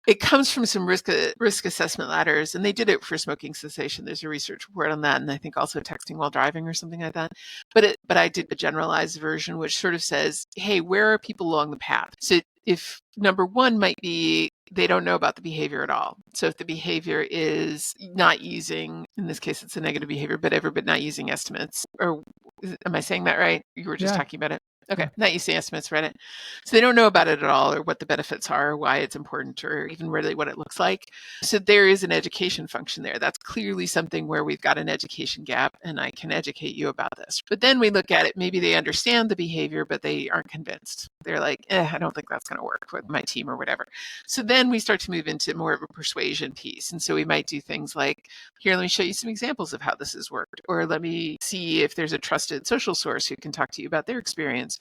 it comes from some risk assessment ladders, and they did it for smoking cessation. There's a research report on that, and I think also texting while driving or something like that. But I did a generalized version, which sort of says, hey, where are people along the path? So if number one might be they don't know about the behavior at all. So if the behavior is not using, in this case, it's a negative behavior, but not using estimates, or am I saying that right? You were just Yeah. talking about it. Okay, Yeah. not using estimates, right? So they don't know about it at all, or what the benefits are, or why it's important, or even really what it looks like. So there is an education function there. That's clearly something where we've got an education gap, and I can educate you about this. But then we look at it, maybe they understand the behavior, but they aren't convinced. They're like, I don't think that's going to work with my team or whatever. So then we start to move into more of a persuasion piece. And so we might do things like, here, let me show you some examples of how this has worked, or let me see if there's a trusted social source who can talk to you about their experience,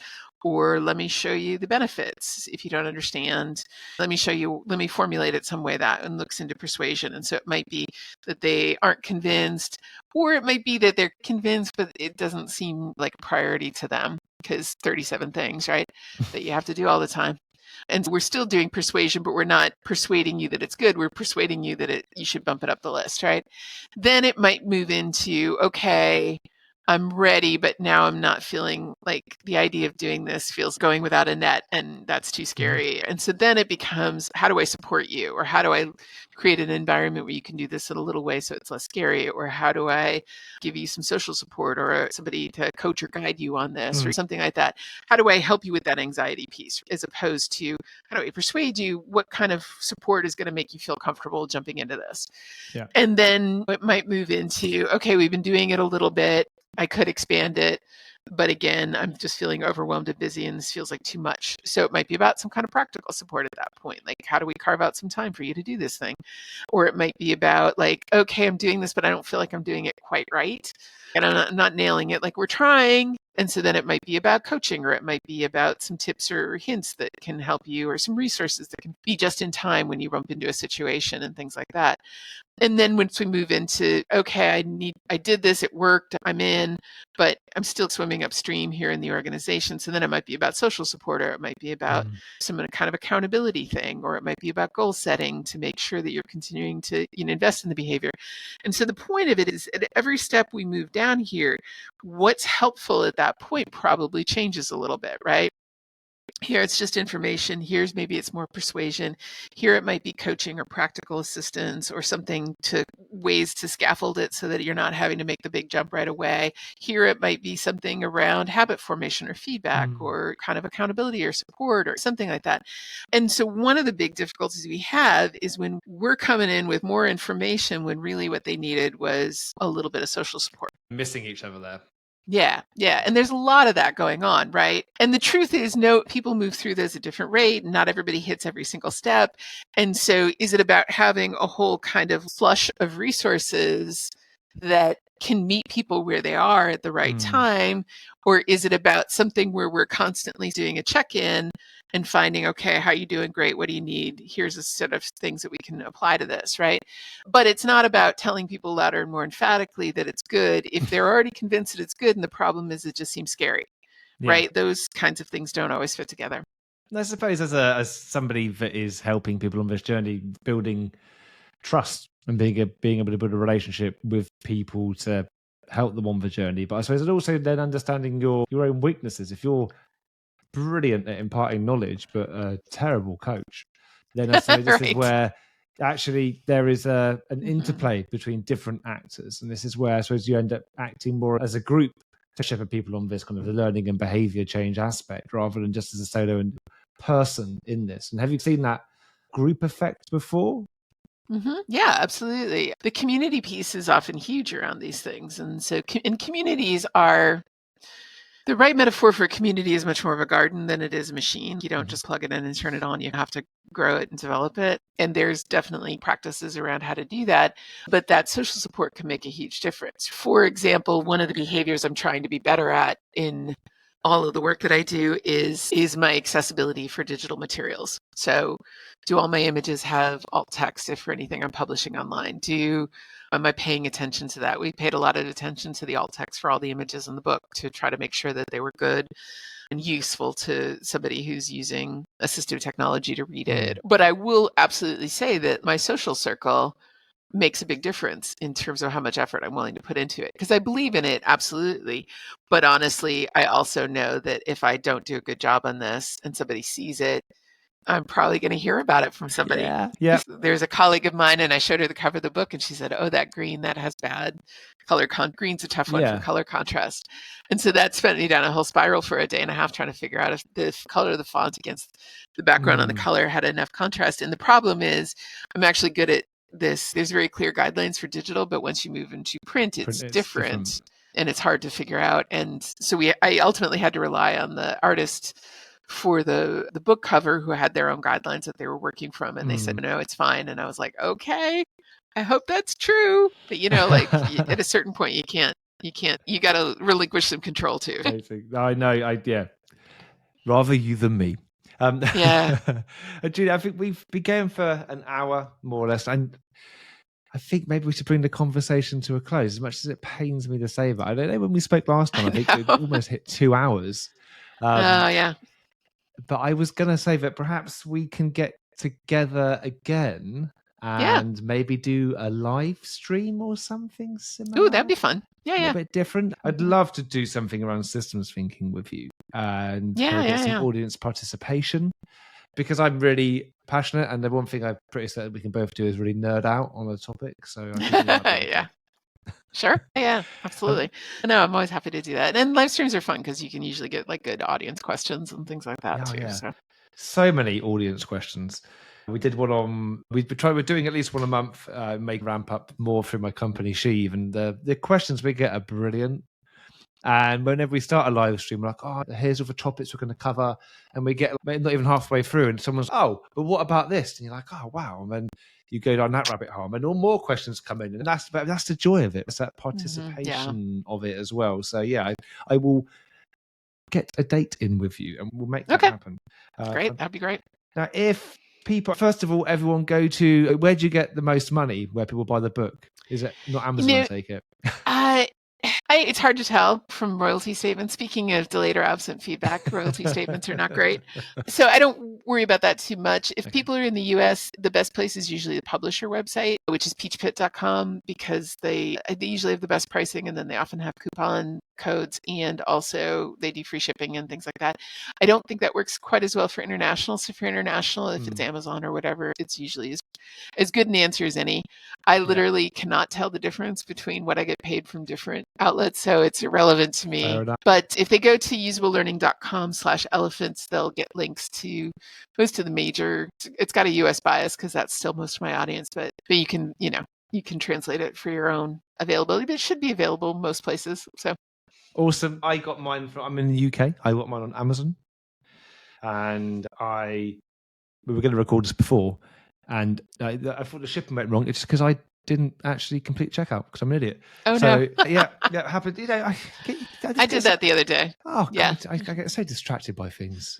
or let me show you the benefits. If you don't understand, let me formulate it some way that and looks into persuasion. And so it might be that they aren't convinced, or it might be that they're convinced, but it doesn't seem like a priority to them, because 37 things, right, that you have to do all the time. And we're still doing persuasion, but we're not persuading you that it's good. We're persuading you that you should bump it up the list, right? Then it might move into, okay, I'm ready, but now I'm not feeling like the idea of doing this feels going without a net, and that's too scary. And so then it becomes, how do I support you? Or how do I create an environment where you can do this in a little way so it's less scary? Or how do I give you some social support, or somebody to coach or guide you on this, or something like that? How do I help you with that anxiety piece, as opposed to how do I persuade you? What kind of support is going to make you feel comfortable jumping into this? Yeah. And then it might move into, okay, we've been doing it a little bit. I could expand it, but again, I'm just feeling overwhelmed and busy, and this feels like too much. So it might be about some kind of practical support at that point. Like, how do we carve out some time for you to do this thing? Or it might be about like, okay, I'm doing this, but I don't feel like I'm doing it quite right. And I'm not nailing it. Like, we're trying. And so then it might be about coaching, or it might be about some tips or hints that can help you, or some resources that can be just in time when you bump into a situation and things like that. And then once we move into, okay, I did this, it worked, I'm in, but I'm still swimming upstream here in the organization. So then it might be about social support, or it might be about some kind of accountability thing, or it might be about goal setting to make sure that you're continuing to invest in the behavior. And so the point of it is, at every step we move down here, what's helpful at that point probably changes a little bit, right? Here it's just information. Here's maybe it's more persuasion. Here it might be coaching or practical assistance, or something to ways to scaffold it so that you're not having to make the big jump right away. Here it might be something around habit formation or feedback, or kind of accountability or support, or something like that. And so one of the big difficulties we have is when we're coming in with more information, when really what they needed was a little bit of social support. Missing each other there. Yeah. And there's a lot of that going on, right? And the truth is, people move through those at a different rate. Not everybody hits every single step. And so is it about having a whole kind of flush of resources that can meet people where they are at the right time? Or is it about something where we're constantly doing a check-in and finding, okay, how are you doing? Great. What do you need? Here's a set of things that we can apply to this, right? But it's not about telling people louder and more emphatically that it's good if they're already convinced that it's good. And the problem is, it just seems scary, right? Those kinds of things don't always fit together. I suppose as somebody that is helping people on this journey, building trust and being able to build a relationship with people to help them on the journey. But I suppose it's also then understanding your own weaknesses. If you're brilliant at imparting knowledge but a terrible coach, then I suppose this is where actually there is an interplay between different actors, and this is where I suppose you end up acting more as a group to shepherd people on this kind of the learning and behavior change aspect, rather than just as a solo person in this. And have you seen that group effect before? Yeah, absolutely. The community piece is often huge around these things. And so, and communities are, the right metaphor for a community is much more of a garden than it is a machine. You don't just plug it in and turn it on. You have to grow it and develop it. And there's definitely practices around how to do that. But that social support can make a huge difference. For example, one of the behaviors I'm trying to be better at in all of the work that I do is my accessibility for digital materials. So do all my images have alt text if for anything I'm publishing online? Am I paying attention to that? We paid a lot of attention to the alt text for all the images in the book to try to make sure that they were good and useful to somebody who's using assistive technology to read it. But I will absolutely say that my social circle makes a big difference in terms of how much effort I'm willing to put into it, because I believe in it, absolutely. But honestly, I also know that if I don't do a good job on this and somebody sees it, I'm probably going to hear about it from somebody. Yeah. There's a colleague of mine, and I showed her the cover of the book, and she said, "Oh, that green, that has bad color. Green's a tough one for color contrast." And so that spent me down a whole spiral for a day and a half trying to figure out if the color of the font against the background on the color had enough contrast. And the problem is, I'm actually good at this. There's very clear guidelines for digital, but once you move into print, it's different. And it's hard to figure out. And so I ultimately had to rely on the artist for the book cover who had their own guidelines that they were working from. And they said, no, it's fine. And I was like, okay, I hope that's true. But, like at a certain point, you got to relinquish some control too. I know. Rather you than me. Yeah. Julie, I think we've been going for an hour, more or less. And I think maybe we should bring the conversation to a close, as much as it pains me to say that. I don't know, when we spoke last time, I think it almost hit 2 hours. Yeah. But I was going to say that perhaps we can get together again and maybe do a live stream or something similar. Ooh, that'd be fun. Yeah. A bit different. I'd love to do something around systems thinking with you and get some audience participation, because I'm really passionate, and the one thing I'm pretty certain we can both do is really nerd out on the topic. So I think yeah. Sure. Yeah, absolutely. No, I'm always happy to do that. And live streams are fun because you can usually get like good audience questions and things like that too. Yeah. So many audience questions. We did one on, we're doing at least one a month, make ramp up more through my company, Sheev, and the questions we get are brilliant. And whenever we start a live stream, we're like, oh, here's all the topics we're going to cover. And we get not even halfway through, and someone's, oh, but what about this? And you're like, oh, wow. And then you go down that rabbit hole, and all more questions come in. And that's the joy of it. It's that participation of it as well. So, I will get a date in with you, and we'll make that happen. Great. That'd be great. Now, if people, first of all, everyone go to, where do you get the most money where people buy the book? Is it not Amazon, take it? It's hard to tell from royalty statements. Speaking of delayed or absent feedback, royalty statements are not great. So I don't worry about that too much. If people are in the US, the best place is usually the publisher website, which is peachpit.com, because they usually have the best pricing, and then they often have coupon codes, and also they do free shipping and things like that. I don't think that works quite as well for international. So if you're international, if it's Amazon or whatever, it's usually as good an answer as any. I literally cannot tell the difference between what I get paid from different outlets, so it's irrelevant to me. But if they go to usablelearning.com/elephants, they'll get links to most of the major. It's got a US bias because that's still most of my audience, but you can translate it for your own availability, but it should be available most places. So awesome. I got mine I'm in the UK. I got mine on Amazon, and we were going to record this before, and I thought the shipping went wrong. It's just because I didn't actually complete checkout because I'm an idiot. Oh, no. yeah, it happened. I did that the other day. Oh, God, I get so distracted by things.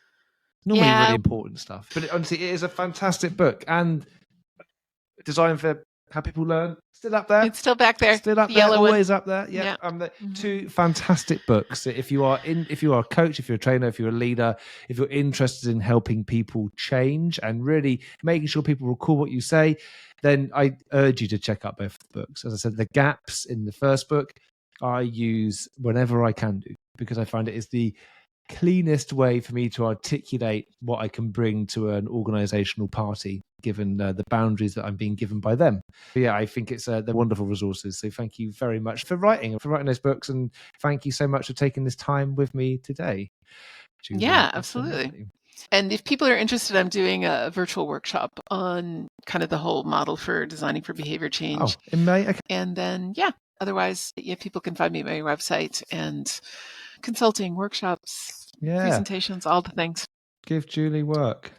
Normally really important stuff. But honestly, it is a fantastic book, and designed for how people learn. Still up there. It's still back there. Still up the there. Yellow Always one. up there. Yeah. Two fantastic books. If you are a coach, if you're a trainer, if you're a leader, if you're interested in helping people change and really making sure people recall what you say, then I urge you to check out both books. As I said, the gaps in the first book I use whenever I can do, because I find it is the cleanest way for me to articulate what I can bring to an organizational party, given the boundaries that I'm being given by them. But yeah, I think they're wonderful resources. So thank you very much for writing those books, and thank you so much for taking this time with me today, Julie. Yeah, absolutely. And if people are interested, I'm doing a virtual workshop on kind of the whole model for designing for behavior change. In May? Okay. And then, otherwise, people can find me at my website, and consulting, workshops, presentations, all the things. Give Julie work.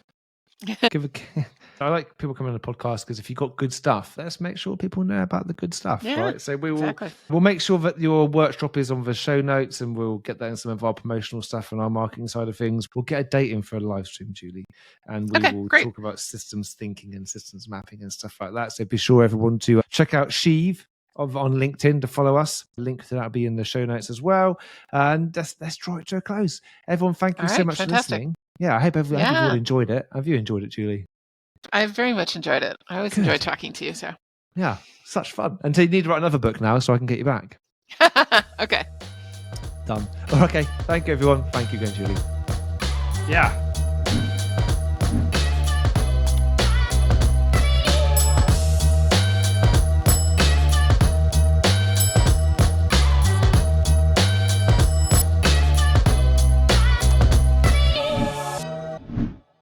I like people coming on the podcast because if you've got good stuff, let's make sure people know about the good stuff, right? So we'll make sure that your workshop is on the show notes, and we'll get that in some of our promotional stuff and our marketing side of things. We'll get a date in for a live stream, Julie, and we will talk about systems thinking and systems mapping and stuff like that. So be sure everyone to check out Sheev on LinkedIn to follow us. Link to that will be in the show notes as well. And let's draw it to a close. Everyone, thank you so much for listening. Yeah, I hope everyone enjoyed it. Have you enjoyed it, Julie? I've very much enjoyed it. I always enjoy talking to you. So yeah, such fun. And you need to write another book now so I can get you back. Okay. Done. Okay. Thank you, everyone. Thank you again, Julie. Yeah.